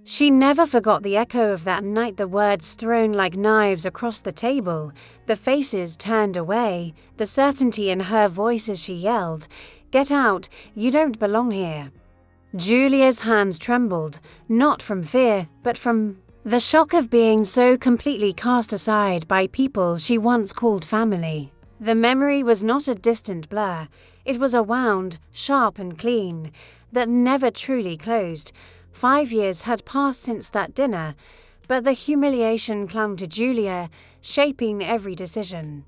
She never forgot the echo of that night, the words thrown like knives across the table, the faces turned away, the certainty in her voice as she yelled, "Get out, you don't belong here." Julia's hands trembled, not from fear, but from the shock of being so completely cast aside by people she once called family. The memory was not a distant blur, it was a wound, sharp and clean, that never truly closed. 5 years had passed since that dinner, but the humiliation clung to Julia, shaping every decision.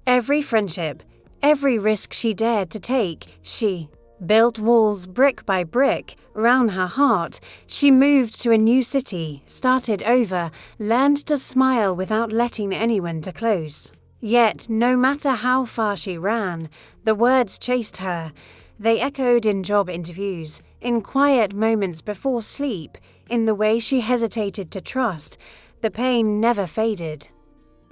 Every friendship, every risk she dared to take, she built walls brick by brick round her heart. She moved to a new city, started over, learned to smile without letting anyone too close. Yet, no matter how far she ran, the words chased her. They echoed in job interviews, in quiet moments before sleep, in the way she hesitated to trust. The pain never faded.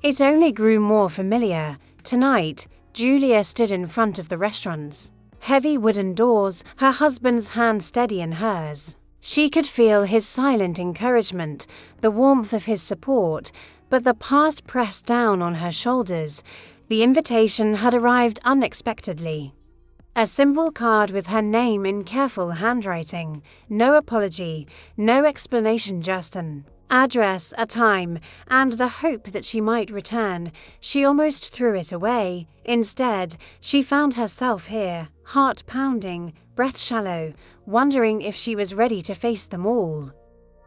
It only grew more familiar. Tonight, Julia stood in front of the restaurants. Heavy wooden doors, her husband's hand steady in hers. She could feel his silent encouragement, the warmth of his support, but the past pressed down on her shoulders. The invitation had arrived unexpectedly. A simple card with her name in careful handwriting. No apology, no explanation, just an address, a time, and the hope that she might return. She almost threw it away. Instead, she found herself here, heart pounding, breath shallow, wondering if she was ready to face them all.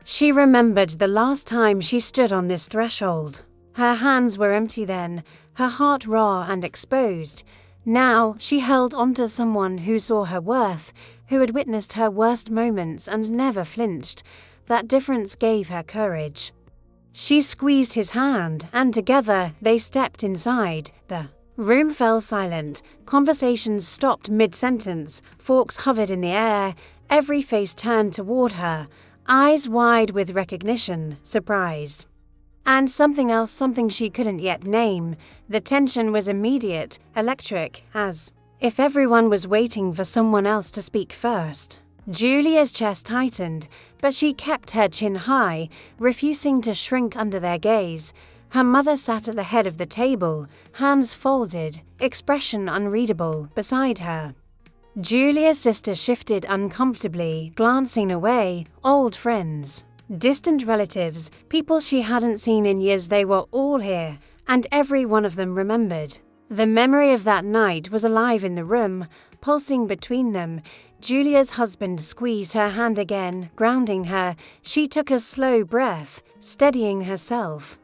She remembered the last time she stood on this threshold. Her hands were empty then, her heart raw and exposed. Now she held onto someone who saw her worth, who had witnessed her worst moments and never flinched. That difference gave her courage. She squeezed his hand, and together they stepped inside. The room fell silent. Conversations stopped mid-sentence. Forks hovered in the air. Every face turned toward her, eyes wide with recognition, surprise. And something else, something she couldn't yet name. The tension was immediate, electric, as if everyone was waiting for someone else to speak first. Julia's chest tightened, but she kept her chin high, refusing to shrink under their gaze. Her mother sat at the head of the table, hands folded, expression unreadable, beside her. Julia's sister shifted uncomfortably, glancing away. Old friends, distant relatives, people she hadn't seen in years, they were all here, and every one of them remembered. The memory of that night was alive in the room, pulsing between them. Julia's husband squeezed her hand again, grounding her. She took a slow breath, steadying herself.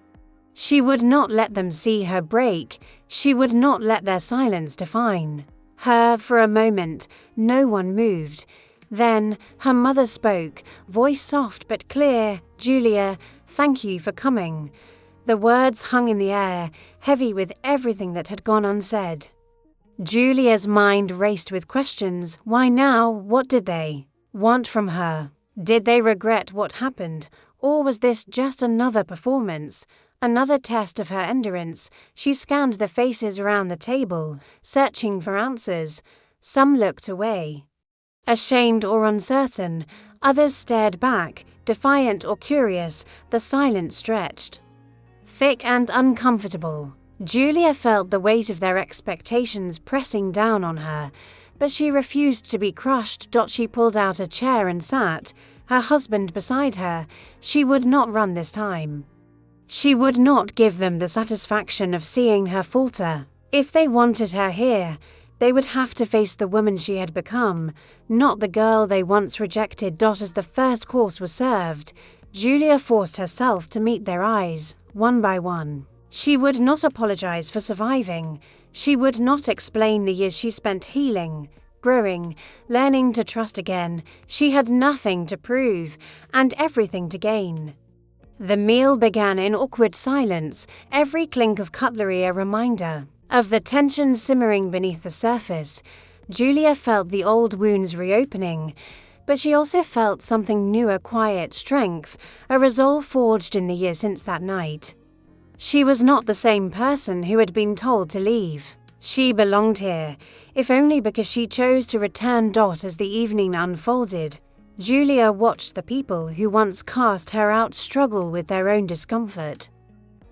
She would not let them see her break. She would not let their silence define her. For a moment, no one moved. Then her mother spoke, voice soft but clear. "Julia, thank you for coming." The words hung in the air, heavy with everything that had gone unsaid. Julia's mind raced with questions. Why now? What did they want from her? Did they regret what happened? Or was this just another performance? Another test of her endurance? She scanned the faces around the table, searching for answers. Some looked away, ashamed or uncertain. Others stared back, defiant or curious. The silence stretched, thick and uncomfortable. Julia felt the weight of their expectations pressing down on her, but she refused to be crushed. She pulled out a chair and sat, her husband beside her. She would not run this time. She would not give them the satisfaction of seeing her falter. If they wanted her here, they would have to face the woman she had become, not the girl they once rejected. As the first course was served, Julia forced herself to meet their eyes, one by one. She would not apologize for surviving. She would not explain the years she spent healing, growing, learning to trust again. She had nothing to prove and everything to gain. The meal began in awkward silence, every clink of cutlery a reminder of the tension simmering beneath the surface. Julia felt the old wounds reopening, but she also felt something new, a quiet strength, a resolve forged in the years since that night. She was not the same person who had been told to leave. She belonged here, if only because she chose to return. As the evening unfolded, Julia watched the people who once cast her out struggle with their own discomfort.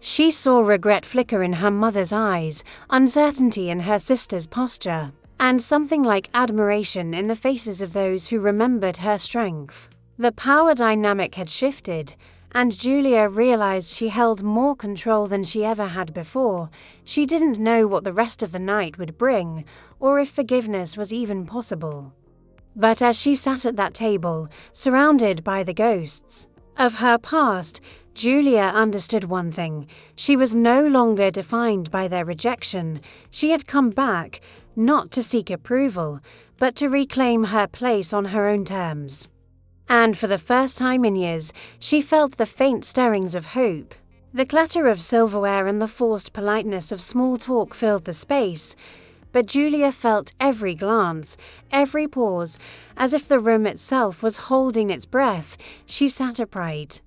She saw regret flicker in her mother's eyes, uncertainty in her sister's posture, and something like admiration in the faces of those who remembered her strength. The power dynamic had shifted, and Julia realized she held more control than she ever had before. She didn't know what the rest of the night would bring, or if forgiveness was even possible. But as she sat at that table, surrounded by the ghosts of her past, Julia understood one thing. She was no longer defined by their rejection. She had come back, not to seek approval, but to reclaim her place on her own terms. And for the first time in years, she felt the faint stirrings of hope. The clatter of silverware and the forced politeness of small talk filled the space, but Julia felt every glance, every pause, as if the room itself was holding its breath. She sat upright,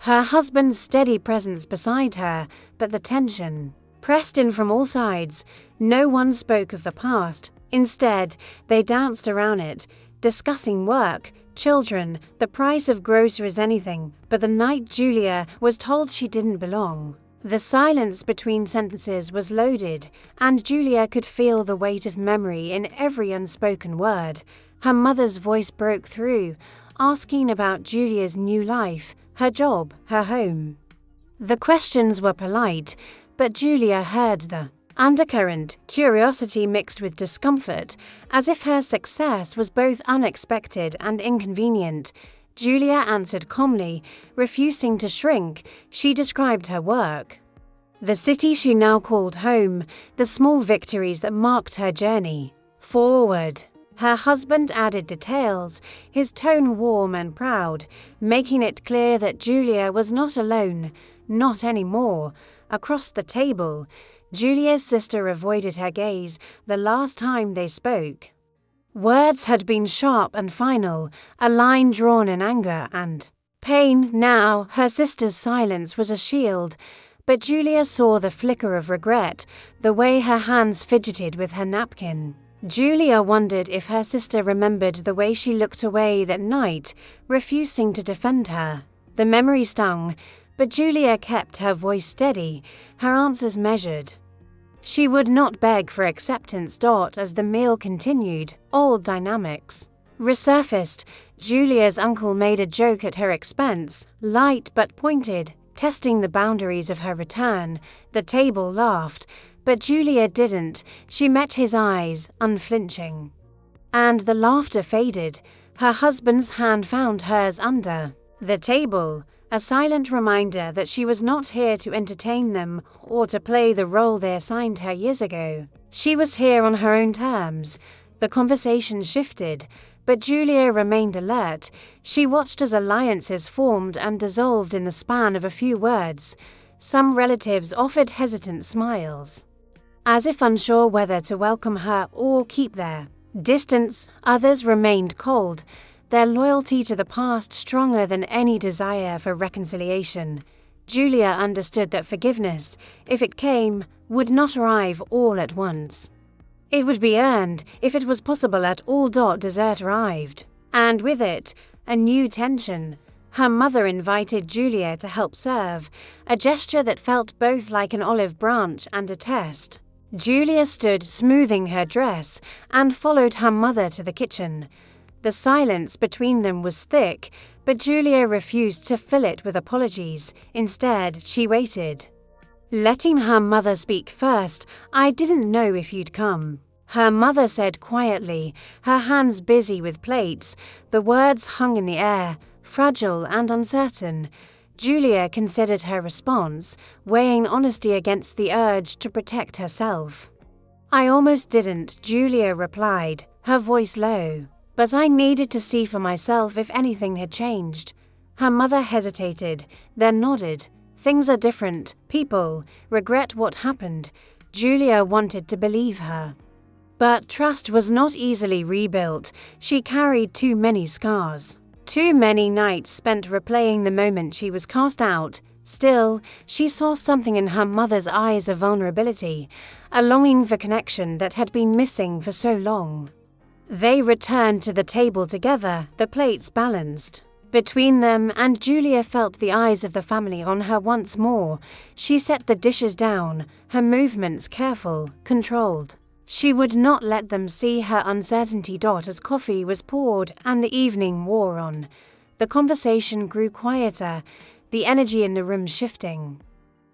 her husband's steady presence beside her, but the tension pressed in from all sides. No one spoke of the past. Instead, they danced around it, discussing work, children, the price of groceries, anything. But the night Julia was told she didn't belong, the silence between sentences was loaded, and Julia could feel the weight of memory in every unspoken word. Her mother's voice broke through, asking about Julia's new life, her job, her home. The questions were polite, but Julia heard the undercurrent, curiosity mixed with discomfort, as if her success was both unexpected and inconvenient. Julia answered calmly, refusing to shrink. She described her work, the city she now called home, the small victories that marked her journey forward. Her husband added details, his tone warm and proud, making it clear that Julia was not alone, not anymore. Across the table, Julia's sister avoided her gaze the last time they spoke. Words had been sharp and final, a line drawn in anger and pain. Now, her sister's silence was a shield, but Julia saw the flicker of regret, the way her hands fidgeted with her napkin. Julia wondered if her sister remembered the way she looked away that night, refusing to defend her. The memory stung, but Julia kept her voice steady, her answers measured. She would not beg for acceptance. As the meal continued, old dynamics resurfaced. Julia's uncle made a joke at her expense, light but pointed, testing the boundaries of her return. The table laughed, but Julia didn't. She met his eyes, unflinching. And the laughter faded. Her husband's hand found hers under the table, a silent reminder that she was not here to entertain them or to play the role they assigned her years ago. She was here on her own terms. The conversation shifted, but Julia remained alert. She watched as alliances formed and dissolved in the span of a few words. Some relatives offered hesitant smiles, as if unsure whether to welcome her or keep their distance. Others remained cold, their loyalty to the past stronger than any desire for reconciliation. Julia understood that forgiveness, if it came, would not arrive all at once. It would be earned, if it was possible at all. Dessert arrived, and with it, a new tension. Her mother invited Julia to help serve, a gesture that felt both like an olive branch and a test. Julia stood smoothing her dress and followed her mother to the kitchen. The silence between them was thick, but Julia refused to fill it with apologies. Instead, she waited, letting her mother speak first. "I didn't know if you'd come," her mother said quietly, her hands busy with plates. The words hung in the air, fragile and uncertain. Julia considered her response, weighing honesty against the urge to protect herself. "I almost didn't," Julia replied, her voice low. "But I needed to see for myself if anything had changed." Her mother hesitated, then nodded. "Things are different. People regret what happened." Julia wanted to believe her, but trust was not easily rebuilt. She carried too many scars, too many nights spent replaying the moment she was cast out. Still, she saw something in her mother's eyes of vulnerability, a longing for connection that had been missing for so long. They returned to the table together, the plates balanced. Between them, and Julia felt the eyes of the family on her once more. She set the dishes down, her movements careful, controlled. She would not let them see her uncertainty. As coffee was poured and the evening wore on, the conversation grew quieter, the energy in the room shifting.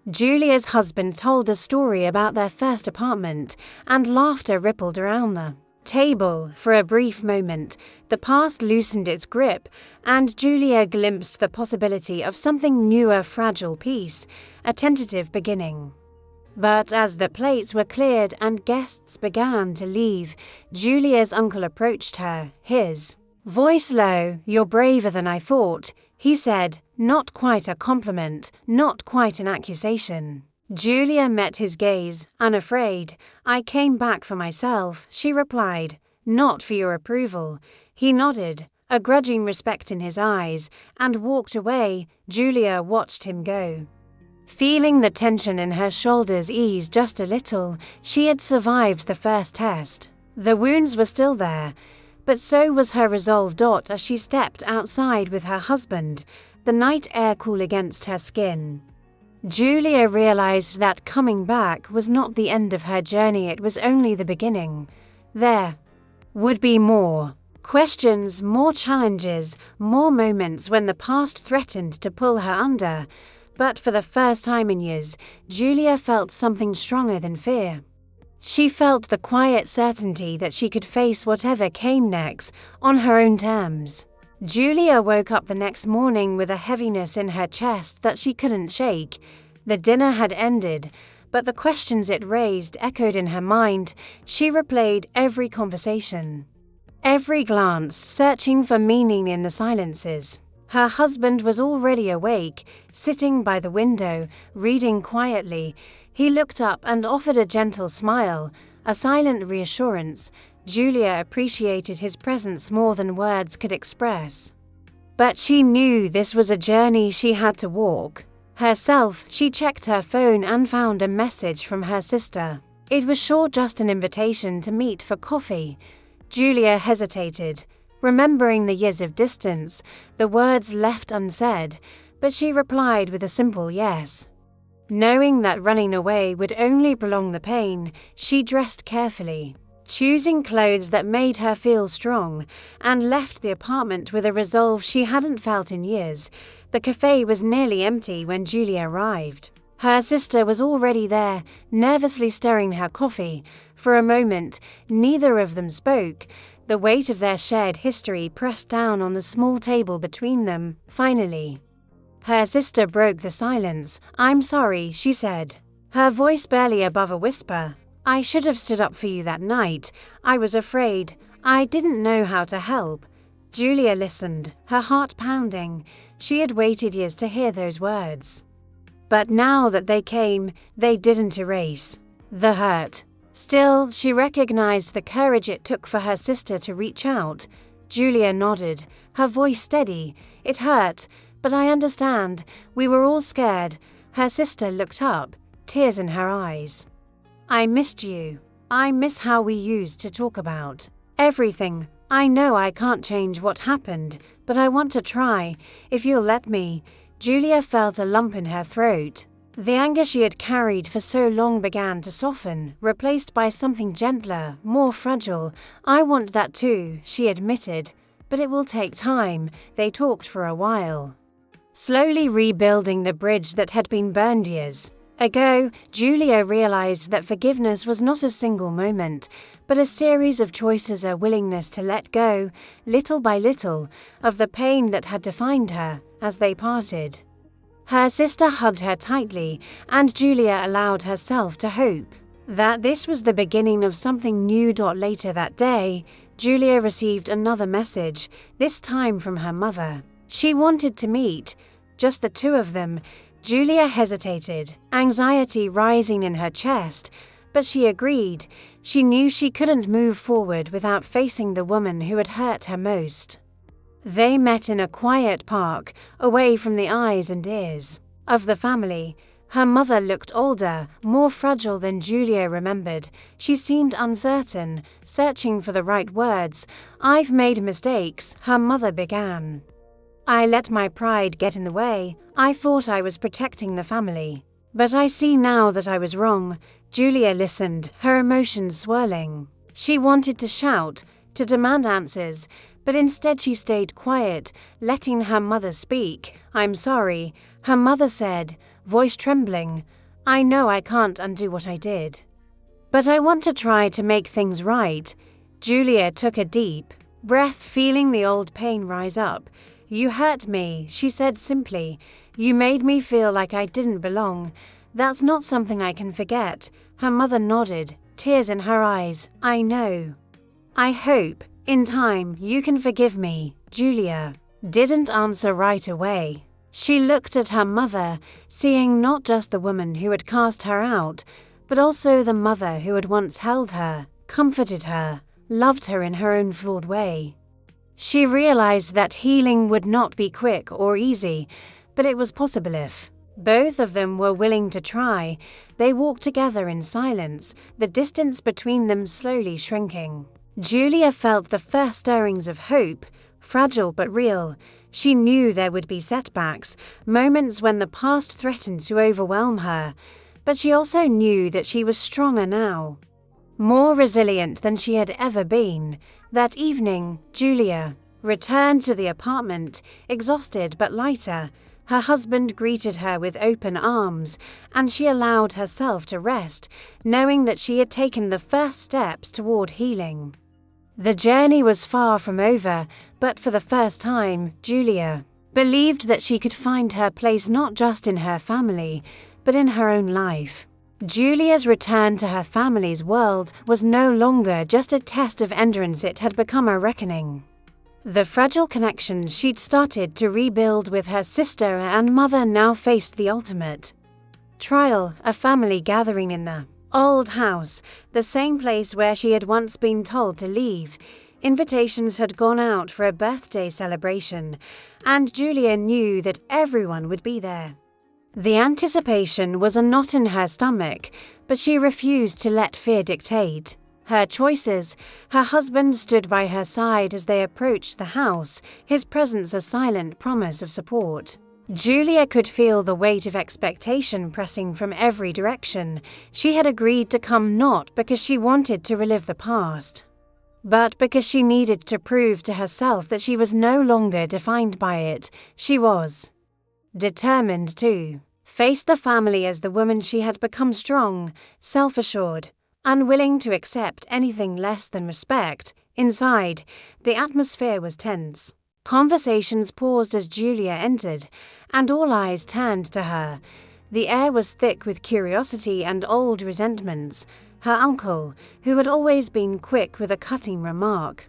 Julia's husband told a story about their first apartment, and laughter rippled around the table. For a brief moment, the past loosened its grip, and Julia glimpsed the possibility of something new, a fragile peace, a tentative beginning. But as the plates were cleared and guests began to leave, Julia's uncle approached her, his voice low. "You're braver than I thought," he said, not quite a compliment, not quite an accusation. Julia met his gaze, unafraid. "I came back for myself," she replied, "not for your approval." He nodded, a grudging respect in his eyes, and walked away. Julia watched him go. Feeling the tension in her shoulders ease just a little, she had survived the first test. The wounds were still there, but so was her resolve. As she stepped outside with her husband, the night air cool against her skin, Julia realized that coming back was not the end of her journey, it was only the beginning. There would be more questions, more challenges, more moments when the past threatened to pull her under. But for the first time in years, Julia felt something stronger than fear. She felt the quiet certainty that she could face whatever came next on her own terms. Julia woke up the next morning with a heaviness in her chest that she couldn't shake. The dinner had ended, but the questions it raised echoed in her mind. She replayed every conversation, every glance, searching for meaning in the silences. Her husband was already awake, sitting by the window, reading quietly. He looked up and offered a gentle smile, a silent reassurance. Julia appreciated his presence more than words could express. But she knew this was a journey she had to walk. Herself, she checked her phone and found a message from her sister. It was short, just an invitation to meet for coffee. Julia hesitated, remembering the years of distance, the words left unsaid, but she replied with a simple yes. Knowing that running away would only prolong the pain, she dressed carefully, choosing clothes that made her feel strong, and left the apartment with a resolve she hadn't felt in years. The cafe was nearly empty when Julia arrived. Her sister was already there, nervously stirring her coffee. For a moment, neither of them spoke. The weight of their shared history pressed down on the small table between them. Finally, her sister broke the silence. "I'm sorry," she said, her voice barely above a whisper. "I should have stood up for you that night. I was afraid. I didn't know how to help." Julia listened, her heart pounding. She had waited years to hear those words. But now that they came, they didn't erase the hurt. Still, she recognized the courage it took for her sister to reach out. Julia nodded, her voice steady. "It hurt, but I understand. We were all scared." Her sister looked up, tears in her eyes. "I missed you. I miss how we used to talk about everything. I know I can't change what happened, but I want to try, if you'll let me." Julia felt a lump in her throat. The anger she had carried for so long began to soften, replaced by something gentler, more fragile. "I want that too," she admitted, "but it will take time." They talked for a while, slowly rebuilding the bridge that had been burned years ago. Julia realized that forgiveness was not a single moment, but a series of choices, a willingness to let go, little by little, of the pain that had defined her. As they parted, her sister hugged her tightly, and Julia allowed herself to hope that this was the beginning of something new. Later that day, Julia received another message, this time from her mother. She wanted to meet, just the two of them. Julia hesitated, anxiety rising in her chest, but she agreed. She knew she couldn't move forward without facing the woman who had hurt her most. They met in a quiet park, away from the eyes and ears of the family. Her mother looked older, more fragile than Julia remembered. She seemed uncertain, searching for the right words. "I've made mistakes," her mother began. "I let my pride get in the way. I thought I was protecting the family. But I see now that I was wrong." Julia listened, her emotions swirling. She wanted to shout, to demand answers, but instead she stayed quiet, letting her mother speak. "I'm sorry," her mother said, voice trembling. "I know I can't undo what I did. But I want to try to make things right." Julia took a deep breath, feeling the old pain rise up. "You hurt me," she said simply. "You made me feel like I didn't belong. That's not something I can forget." Her mother nodded, tears in her eyes. "I know. I hope, in time, you can forgive me." Julia didn't answer right away. She looked at her mother, seeing not just the woman who had cast her out, but also the mother who had once held her, comforted her, loved her in her own flawed way. She realized that healing would not be quick or easy, but it was possible if both of them were willing to try. They walked together in silence, the distance between them slowly shrinking. Julia felt the first stirrings of hope, fragile but real. She knew there would be setbacks, moments when the past threatened to overwhelm her, but she also knew that she was stronger now, more resilient than she had ever been. That evening, Julia returned to the apartment, exhausted but lighter. Her husband greeted her with open arms, and she allowed herself to rest, knowing that she had taken the first steps toward healing. The journey was far from over, but for the first time, Julia believed that she could find her place not just in her family, but in her own life. Julia's return to her family's world was no longer just a test of endurance, it had become a reckoning. The fragile connections she'd started to rebuild with her sister and mother now faced the ultimate trial, a family gathering in the old house, the same place where she had once been told to leave. Invitations had gone out for a birthday celebration, and Julia knew that everyone would be there. The anticipation was a knot in her stomach, but she refused to let fear dictate her choices. Her husband stood by her side as they approached the house, his presence a silent promise of support. Julia could feel the weight of expectation pressing from every direction. She had agreed to come not because she wanted to relive the past, but because she needed to prove to herself that she was no longer defined by it. She was determined to face the family as the woman she had become, strong, self-assured, unwilling to accept anything less than respect. Inside, the atmosphere was tense. Conversations paused as Julia entered, and all eyes turned to her. The air was thick with curiosity and old resentments. Her uncle, who had always been quick with a cutting remark,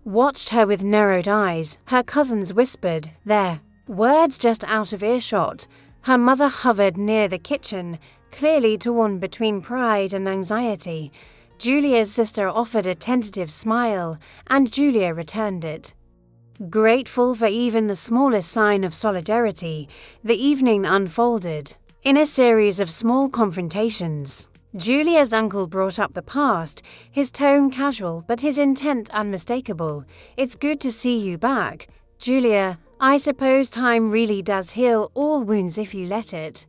watched her with narrowed eyes. Her cousins whispered their words just out of earshot. Her mother hovered near the kitchen, clearly torn between pride and anxiety. Julia's sister offered a tentative smile, and Julia returned it. Grateful for even the smallest sign of solidarity, the evening unfolded in a series of small confrontations. Julia's uncle brought up the past, his tone casual but his intent unmistakable. "It's good to see you back, Julia. I suppose time really does heal all wounds if you let it."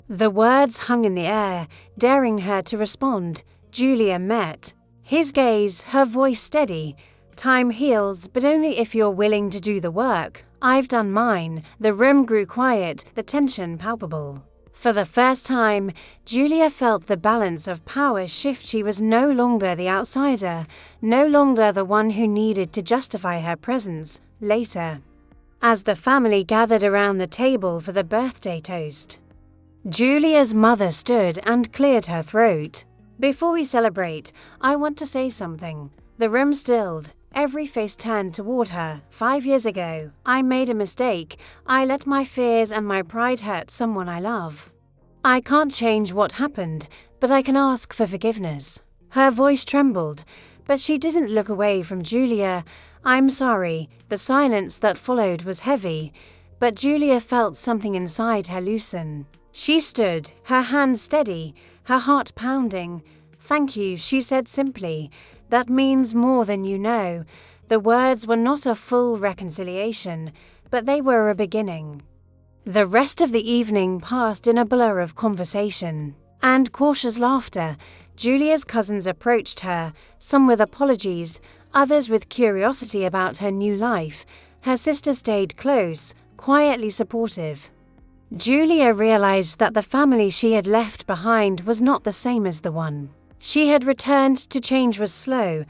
The words hung in the air, daring her to respond. Julia met his gaze, her voice steady. "Time heals, but only if you're willing to do the work. I've done mine." The room grew quiet, the tension palpable. For the first time, Julia felt the balance of power shift. She was no longer the outsider, no longer the one who needed to justify her presence. Later, as the family gathered around the table for the birthday toast, Julia's mother stood and cleared her throat. "Before we celebrate, I want to say something." The room stilled. Every face turned toward her. 5 years ago, I made a mistake. I let my fears and my pride hurt someone I love. I can't change what happened, but I can ask for forgiveness. Her voice trembled, but she didn't look away from Julia. "I'm sorry." The silence that followed was heavy, but Julia felt something inside her loosen. She stood, her hand steady, her heart pounding. "Thank you," she said simply. "That means more than you know." The words were not a full reconciliation, but they were a beginning. The rest of the evening passed in a blur of conversation and cautious laughter. Julia's cousins approached her, some with apologies, others with curiosity about her new life. Her sister stayed close, quietly supportive. Julia realized that the family she had left behind was not the same as the one she had returned to. Change was slow,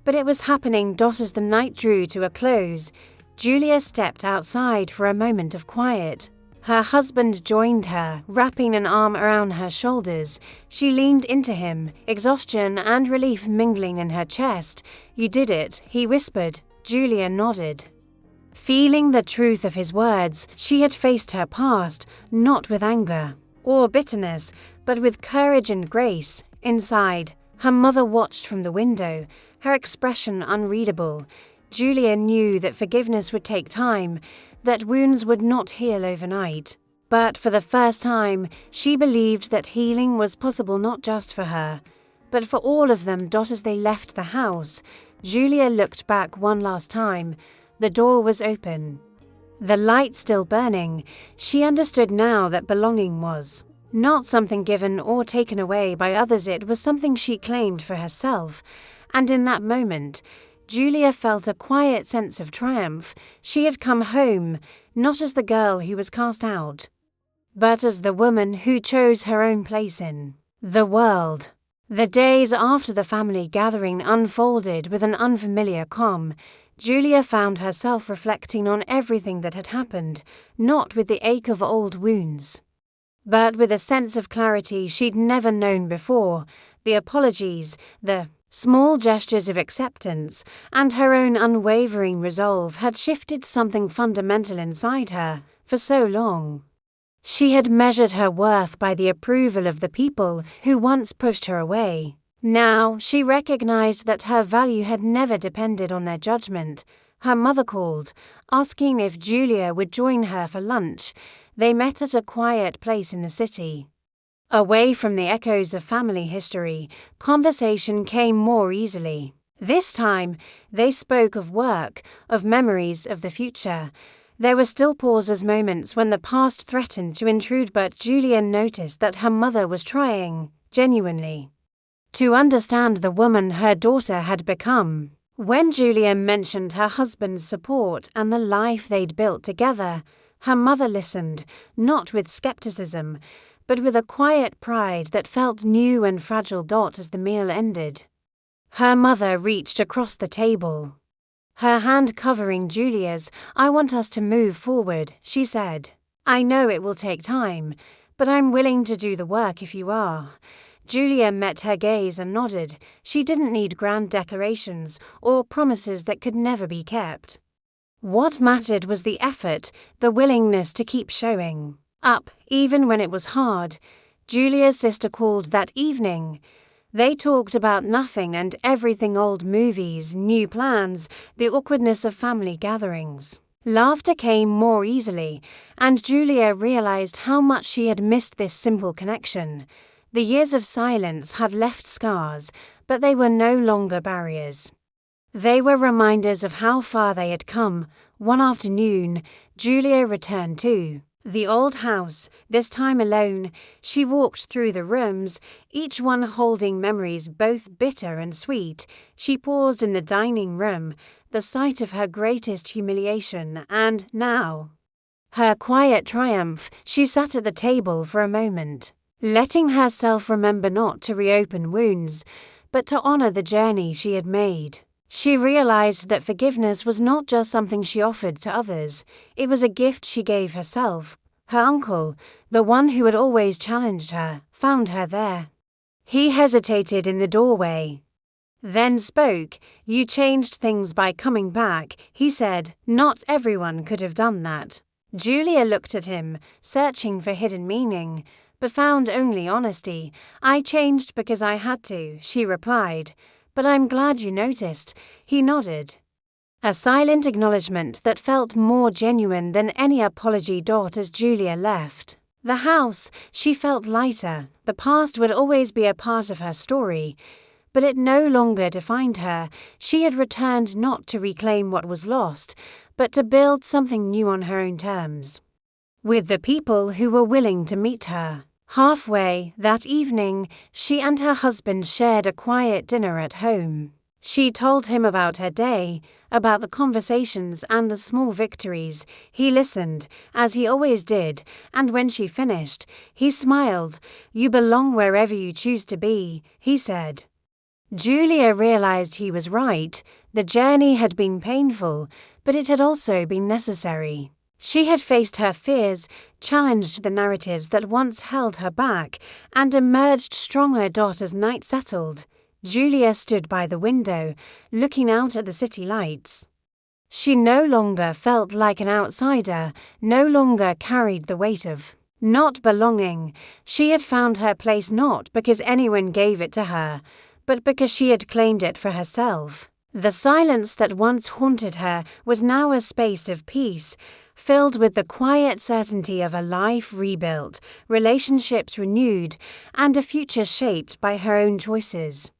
but it was happening. As the night drew to a close, Julia stepped outside for a moment of quiet. Her husband joined her, wrapping an arm around her shoulders. She leaned into him, exhaustion and relief mingling in her chest. "You did it," he whispered. Julia nodded. Feeling the truth of his words, she had faced her past, not with anger or bitterness, but with courage and grace. Inside, her mother watched from the window, her expression unreadable. Julia knew that forgiveness would take time, that wounds would not heal overnight. But for the first time, she believed that healing was possible not just for her, but for all of them. As they left the house, Julia looked back one last time. The door was open, the light still burning. She understood now that belonging was not something given or taken away by others, it was something she claimed for herself. And in that moment, Julia felt a quiet sense of triumph. She had come home, not as the girl who was cast out, but as the woman who chose her own place in the world. The days after the family gathering unfolded with an unfamiliar calm. Julia found herself reflecting on everything that had happened, not with the ache of old wounds, but with a sense of clarity she'd never known before. The apologies, the small gestures of acceptance, and her own unwavering resolve had shifted something fundamental inside her. For so long, she had measured her worth by the approval of the people who once pushed her away. Now she recognized that her value had never depended on their judgment. Her mother called, asking if Julia would join her for lunch. They met at a quiet place in the city. Away from the echoes of family history, conversation came more easily. This time, they spoke of work, of memories, of the future. There were still pauses, moments when the past threatened to intrude, but Julia noticed that her mother was trying, genuinely, to understand the woman her daughter had become. When Julia mentioned her husband's support and the life they'd built together, her mother listened, not with skepticism, but with a quiet pride that felt new and fragile. As the meal ended, her mother reached across the table, her hand covering Julia's. "I want us to move forward," she said. "I know it will take time, but I'm willing to do the work if you are." Julia met her gaze and nodded. She didn't need grand declarations or promises that could never be kept. What mattered was the effort, the willingness to keep showing up, even when it was hard. Julia's sister called that evening. They talked about nothing and everything: old movies, new plans, the awkwardness of family gatherings. Laughter came more easily, and Julia realized how much she had missed this simple connection. The years of silence had left scars, but they were no longer barriers. They were reminders of how far they had come. One afternoon, Julia returned to the old house, this time alone. She walked through the rooms, each one holding memories both bitter and sweet. She paused in the dining room, the site of her greatest humiliation, and now, her quiet triumph. She sat at the table for a moment, letting herself remember not to reopen wounds, but to honor the journey she had made. She realized that forgiveness was not just something she offered to others, it was a gift she gave herself. Her uncle, the one who had always challenged her, found her there. He hesitated in the doorway, then spoke. "You changed things by coming back," he said. "Not everyone could have done that." Julia looked at him, searching for hidden meaning, but found only honesty. "I changed because I had to," she replied. "But I'm glad you noticed." He nodded, a silent acknowledgement that felt more genuine than any apology. As Julia left The house, she felt lighter. The past would always be a part of her story, but it no longer defined her. She had returned not to reclaim what was lost, but to build something new on her own terms, with the people who were willing to meet her. Halfway that evening, she and her husband shared a quiet dinner at home. She told him about her day, about the conversations and the small victories. He listened, as he always did, and when she finished, he smiled. "You belong wherever you choose to be," he said. Julia realized he was right. The journey had been painful, but it had also been necessary. She had faced her fears, challenged the narratives that once held her back, and emerged stronger. As night settled, Julia stood by the window, looking out at the city lights. She no longer felt like an outsider, no longer carried the weight of not belonging. She had found her place not because anyone gave it to her, but because she had claimed it for herself. The silence that once haunted her was now a space of peace, filled with the quiet certainty of a life rebuilt, relationships renewed, and a future shaped by her own choices.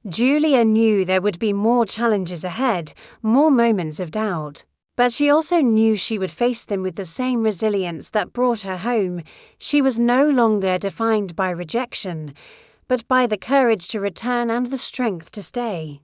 Julia knew there would be more challenges ahead, more moments of doubt. But she also knew she would face them with the same resilience that brought her home. She was no longer defined by rejection, but by the courage to return and the strength to stay.